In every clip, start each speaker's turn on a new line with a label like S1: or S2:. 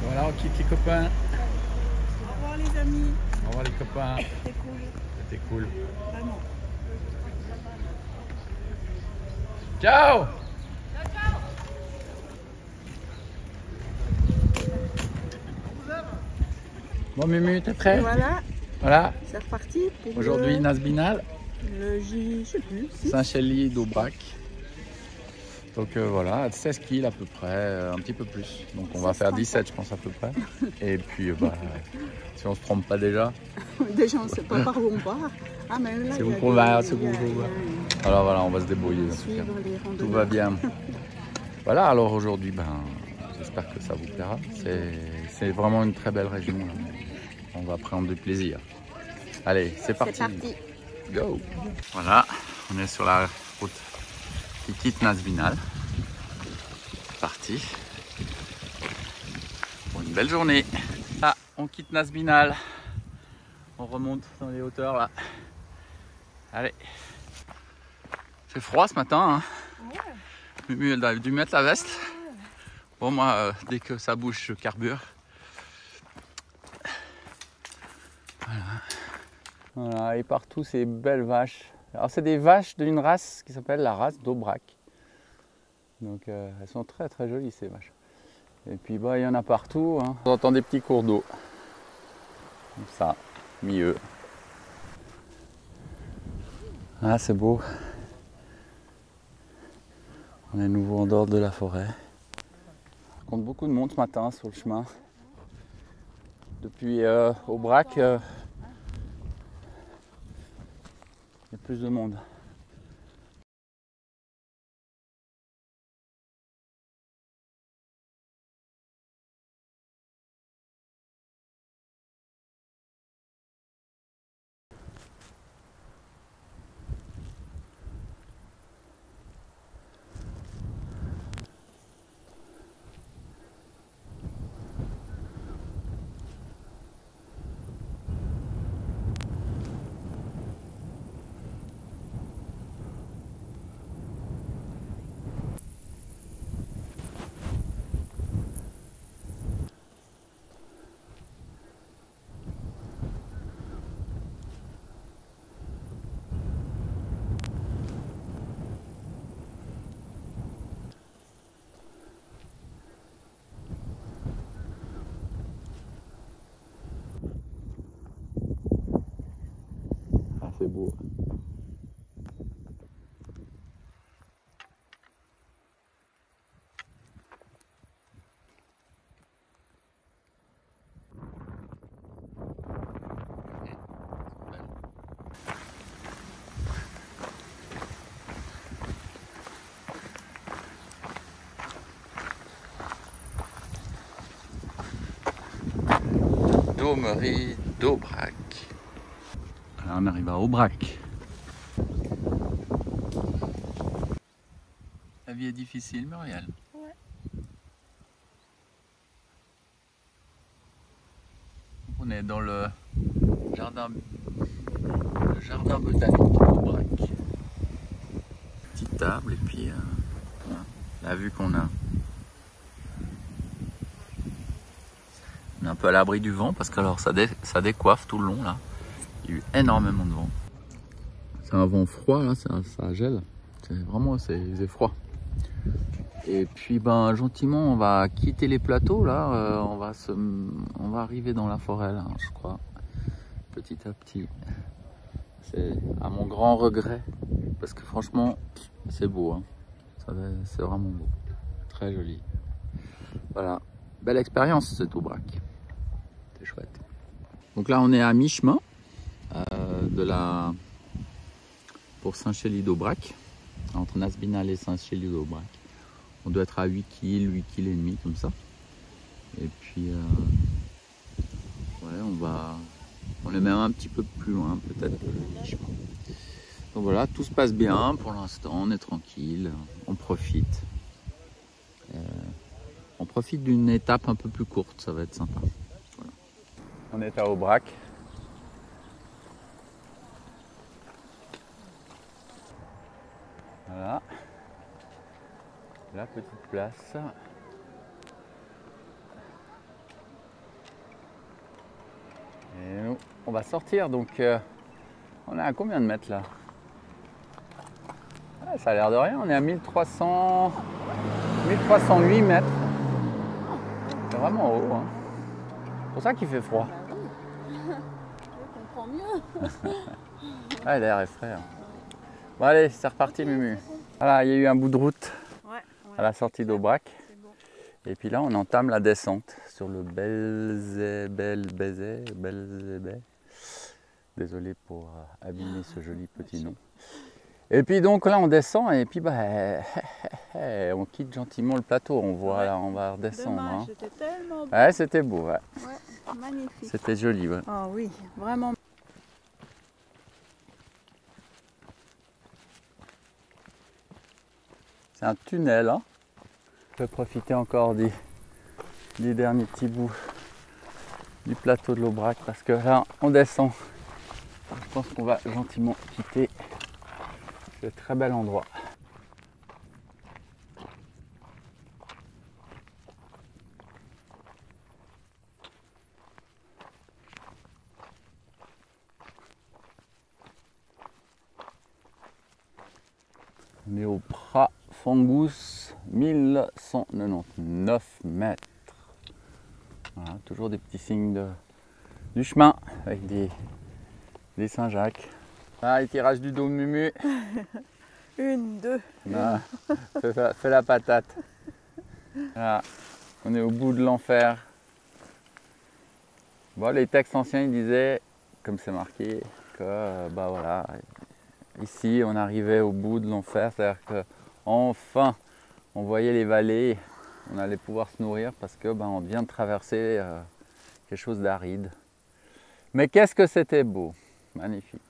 S1: Voilà, on quitte les copains.
S2: Au revoir les amis.
S1: Au revoir les copains.
S2: C'était cool.
S1: C'était cool.
S2: Vraiment.
S1: Ciao. Bon Mumu, t'es
S2: Et
S1: prêt?
S2: voilà,
S1: Voilà.
S2: c'est reparti pour
S1: Aujourd'hui, Nasbinal,
S2: le J, je sais plus, 6.
S1: Saint-Chély d'Aubrac. Donc voilà, 16 kills à peu près, un petit peu plus. Donc on va faire 17 je pense à peu près. Et puis si on se trompe pas déjà.
S2: Déjà on ne sait pas par où on part. Ah mais là,
S1: C'est
S2: il y
S1: vous
S2: a
S1: qu'on
S2: des-
S1: va,
S2: il
S1: c'est
S2: y a-
S1: vous qu'on
S2: il y a-
S1: va. Alors voilà, on va se débrouiller en tout cas.
S2: Suivre les
S1: Tout
S2: randonneurs.
S1: va bien. Voilà, alors aujourd'hui, j'espère que ça vous plaira. C'est vraiment une très belle région. Là. On va prendre du plaisir. Allez, c'est parti.
S2: C'est parti.
S1: Go. Voilà, on est sur la route qui quitte Nasbinal. Parti pour une belle journée. Là, on quitte Nasbinal. On remonte dans les hauteurs là. Allez. C'est froid ce matin. Hein.
S2: Ouais.
S1: Mumu, elle a dû mettre la veste. Bon, moi, dès que ça bouge, je carbure. Voilà, et partout ces belles vaches. Alors, c'est des vaches d'une race qui s'appelle la race d'Aubrac. Donc, elles sont très très jolies ces vaches. Et puis, il y en a partout. Hein. On entend des petits cours d'eau. Comme ça, milieu. Ah, c'est beau. On est à nouveau en dehors de la forêt. Je rencontre beaucoup de monde ce matin sur le chemin. Depuis Aubrac, il y a plus de monde. Ah, c'est beau. Daumerie d'Aubrac. Alors on arrive à Aubrac. La vie est difficile, Muriel.
S2: Ouais.
S1: On est dans le jardin botanique d'Aubrac. Petite table et puis voilà, la vue qu'on a. On est un peu à l'abri du vent parce que alors ça décoiffe tout le long là. Il y a eu énormément de vent. C'est un vent froid là, ça gèle. C'est froid. Et puis gentiment on va quitter les plateaux là, on va arriver dans la forêt là, je crois, petit à petit. C'est à mon grand regret parce que franchement c'est beau, hein. C'est vraiment beau, très joli. Voilà, belle expérience cet Aubrac, c'est chouette. Donc là on est à mi-chemin pour Saint-Chély d'Aubrac, entre Nasbinal et Saint-Chély d'Aubrac. On doit être à 8 kg, 8 kg et demi comme ça. Et puis ouais, on est même un petit peu plus loin peut-être que le mi-chemin. Donc voilà, tout se passe bien pour l'instant, on est tranquille, on profite. On profite d'une étape un peu plus courte, ça va être sympa. Voilà. On est à Aubrac. Voilà. La petite place. on va sortir. Donc, on est à combien de mètres là? Ouais, ça a l'air de rien. On est à 1308 mètres. C'est vraiment haut. Hein. C'est pour ça qu'il fait froid.
S2: Bah oui. Je comprends mieux.
S1: Ah, l'air est frais. Hein. Bon, allez, c'est reparti, Mumu. Voilà, il y a eu un bout de route à la sortie d'Aubrac.
S2: Bon.
S1: Et puis là, on entame la descente sur le Belzéber. Désolé pour abîmer ce joli petit nom. Et puis donc là, on descend et puis bah, on quitte gentiment le plateau. On voit là, on va redescendre.
S2: Dommage,
S1: Hein.
S2: c'était tellement beau.
S1: Ouais, c'était beau. Ouais.
S2: Ouais, magnifique.
S1: C'était joli. Ouais.
S2: Ah oui, vraiment.
S1: C'est un tunnel. Hein. Je peux profiter encore des derniers petits bouts du plateau de l'Aubrac parce que là, on descend. Je pense qu'on va gentiment quitter ce très bel endroit. On est au Prat Fangus, 1199 mètres. Voilà, toujours des petits signes du chemin avec des Saint-Jacques. Ah, le tirage du dos, Mumu.
S2: 1, 2.
S1: Ah, fais la patate. Voilà, on est au bout de l'enfer. Bon, les textes anciens ils disaient, comme c'est marqué, que bah voilà, ici on arrivait au bout de l'enfer, c'est-à-dire que enfin on voyait les vallées, on allait pouvoir se nourrir parce que bah, on vient de traverser quelque chose d'aride. Mais qu'est-ce que c'était beau, magnifique.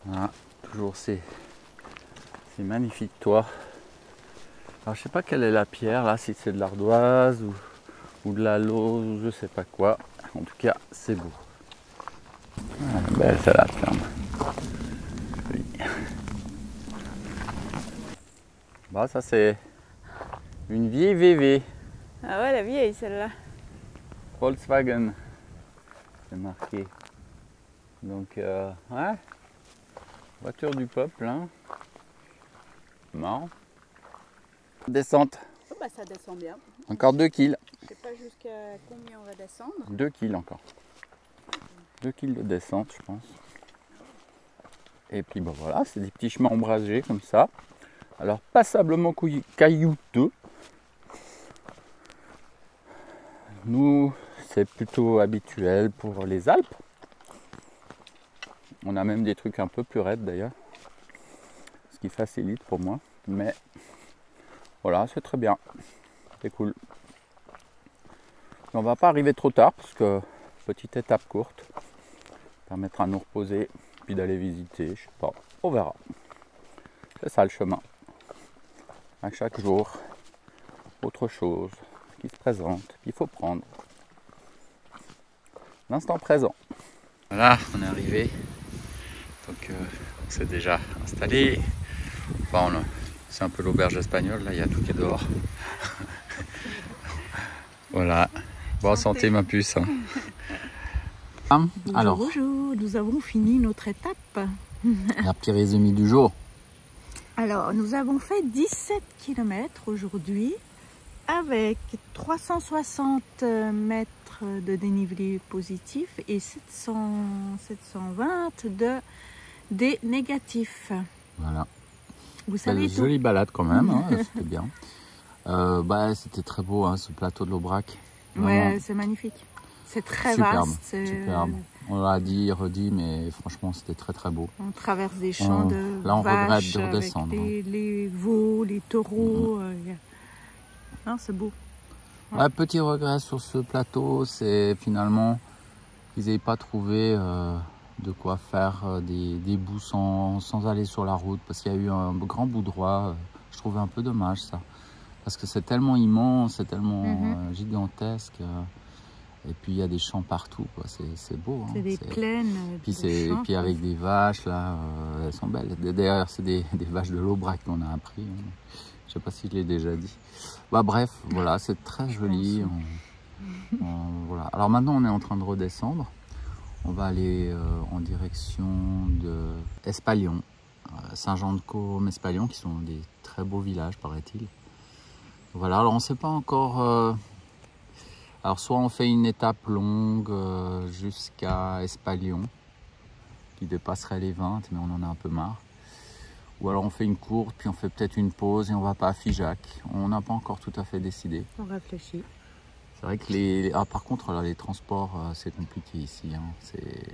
S1: Voilà, toujours ces magnifiques toits. Alors je sais pas quelle est la pierre là, si c'est de l'ardoise ou de la lauze ou je sais pas quoi. En tout cas, c'est beau. Ah, belle salade quand même. Joli. Bon, ça c'est une vieille VV.
S2: Ah ouais, la vieille celle-là.
S1: Volkswagen. C'est marqué. Donc, ouais. Voiture du peuple, hein. Marrant. Descente.
S2: Oh bah ça descend bien.
S1: Encore 2 kills.
S2: Je sais pas jusqu'à combien on va descendre.
S1: 2 kills encore. 2 kills de descente, je pense. Et puis bah voilà, c'est des petits chemins ombragés comme ça. Alors passablement caillouteux. Nous, c'est plutôt habituel pour les Alpes. On a même des trucs un peu plus raides d'ailleurs. Ce qui facilite pour moi. Mais voilà, c'est très bien. C'est cool. On va pas arriver trop tard parce que petite étape courte permettra de nous reposer puis d'aller visiter, je sais pas, on verra. C'est ça le chemin. À chaque jour, autre chose qui se présente, puis il faut prendre l'instant présent. Voilà, on est arrivé. Donc on s'est déjà installé. Enfin, c'est un peu l'auberge espagnole, là il y a tout qui est dehors. Voilà. Bon, santé ma puce. Hein.
S2: Bonjour,
S1: Alors,
S2: bonjour, nous avons fini notre étape.
S1: un petit résumé du jour.
S2: Alors, nous avons fait 17 km aujourd'hui avec 360 mètres de dénivelé positif et 720 de des négatifs.
S1: Voilà.
S2: Vous savez tout.
S1: Jolie balade quand même, hein, c'était bien. Bah, c'était très beau hein, ce plateau de l'Aubrac.
S2: Ouais, c'est magnifique. C'est très
S1: superbe,
S2: vaste.
S1: Superbe. On l'a dit, redit, mais franchement c'était très très beau.
S2: On traverse des champs de
S1: là, on regrette
S2: vaches
S1: de redescendre.
S2: avec les veaux, les taureaux. Non, c'est beau.
S1: Ouais. Ouais, petit regret sur ce plateau, c'est finalement qu'ils n'aient pas trouvé de quoi faire des bouts sans aller sur la route, parce qu'il y a eu un grand bout droit. Je trouvais un peu dommage ça, parce que c'est tellement immense, c'est tellement gigantesque. Et puis il y a des champs partout, quoi. C'est beau. Hein.
S2: C'est des plaines.
S1: Et puis avec des vaches, là, elles sont belles. D'ailleurs, c'est des vaches de l'Aubrac qu'on a appris. Hein. Je sais pas si je l'ai déjà dit. Bah, bref, voilà, c'est très joli. Voilà. Alors maintenant, on est en train de redescendre. On va aller en direction de Espalion, Saint-Jean-de-Caume, Espalion, qui sont des très beaux villages, paraît-il. Voilà, alors on ne sait pas encore... Alors soit on fait une étape longue jusqu'à Espalion, qui dépasserait les 20, mais on en a un peu marre. Ou alors on fait une courte, puis on fait peut-être une pause et on va pas à Figeac. On n'a pas encore tout à fait décidé.
S2: On réfléchit.
S1: C'est vrai que les... Ah, par contre, là, les transports, c'est compliqué ici. Hein.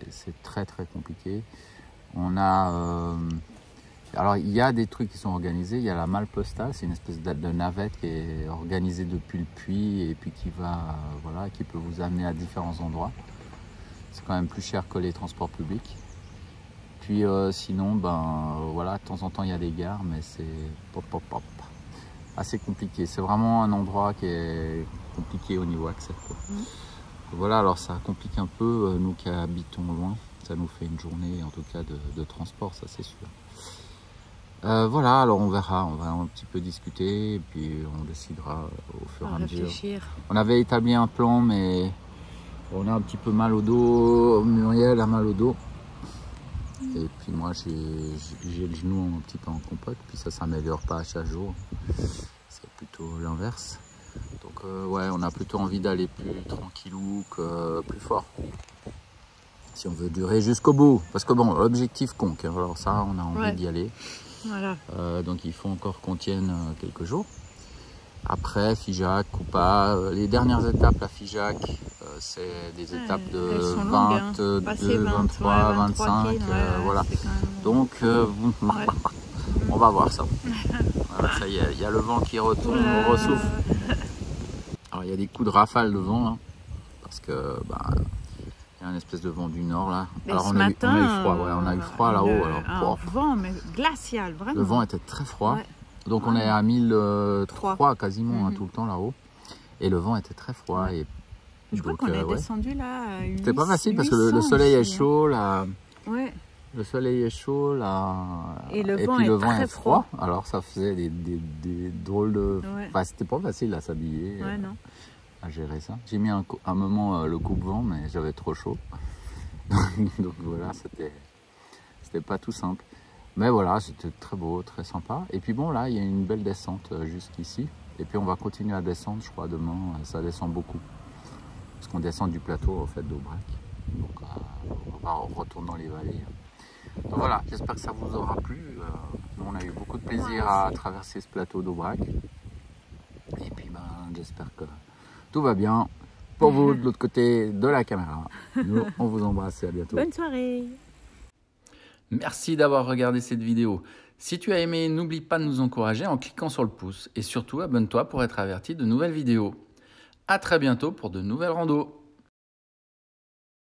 S1: C'est très très compliqué. On a... Alors il y a des trucs qui sont organisés. Il y a la malle postale, c'est une espèce de navette qui est organisée depuis le puits et puis qui va, voilà, qui peut vous amener à différents endroits. C'est quand même plus cher que les transports publics. Puis sinon, voilà, de temps en temps il y a des gares, mais c'est assez compliqué. C'est vraiment un endroit qui est compliqué au niveau accès, quoi. Voilà, alors ça complique un peu, nous qui habitons loin. Ça nous fait une journée en tout cas de transport, ça c'est sûr. Voilà, alors on verra, on va un petit peu discuter et puis on décidera au fur et à mesure. On avait établi un plan, mais on a un petit peu mal au dos. Muriel a mal au dos. Et puis moi j'ai le genou un petit peu en compote, puis ça s'améliore pas à chaque jour. C'est plutôt l'inverse. Donc ouais, on a plutôt envie d'aller plus tranquillou que plus fort. Si on veut durer jusqu'au bout. Parce que bon, l'objectif compte, hein. Alors ça, on a envie d'y aller.
S2: Voilà.
S1: Donc il faut encore qu'on tienne quelques jours. Après, Figeac ou pas, les dernières étapes à Figeac, c'est des étapes de 22, 23, 25, voilà. Donc on va voir ça. Voilà, ça y est, il y a le vent qui retourne, on ressouffle. Alors il y a des coups de rafale de vent, hein, parce que il y a une espèce de vent du nord là.
S2: Mais
S1: alors
S2: on a eu
S1: froid, ouais, on a eu froid là-haut.
S2: Un vent mais glacial, vraiment.
S1: Le vent était très froid. Ouais. Donc on est à 1003 quasiment tout le temps là-haut. Et le vent était très froid.
S2: Ouais.
S1: Et
S2: je crois qu'on est descendu là.
S1: C'était pas facile parce que le soleil est chaud là.
S2: Ouais.
S1: Le soleil est chaud là.
S2: Et le vent est froid.
S1: Alors ça faisait des drôles de... Ouais. Enfin, c'était pas facile à s'habiller.
S2: Ouais, non.
S1: À gérer ça. J'ai mis un moment le coupe-vent, mais j'avais trop chaud. Donc voilà, c'était pas tout simple. Mais voilà, c'était très beau, très sympa. Et puis bon, là, il y a une belle descente jusqu'ici. Et puis on va continuer à descendre, je crois, demain. Ça descend beaucoup. Parce qu'on descend du plateau, en fait, d'Aubrac. Donc on va retourner dans les vallées. Donc voilà, j'espère que ça vous aura plu. Nous, on a eu beaucoup de plaisir à traverser ce plateau d'Aubrac. Et puis j'espère que tout va bien pour vous de l'autre côté de la caméra. Nous, on vous embrasse et à bientôt.
S2: Bonne soirée.
S1: Merci d'avoir regardé cette vidéo. Si tu as aimé, n'oublie pas de nous encourager en cliquant sur le pouce. Et surtout, abonne-toi pour être averti de nouvelles vidéos. À très bientôt pour de nouvelles randos.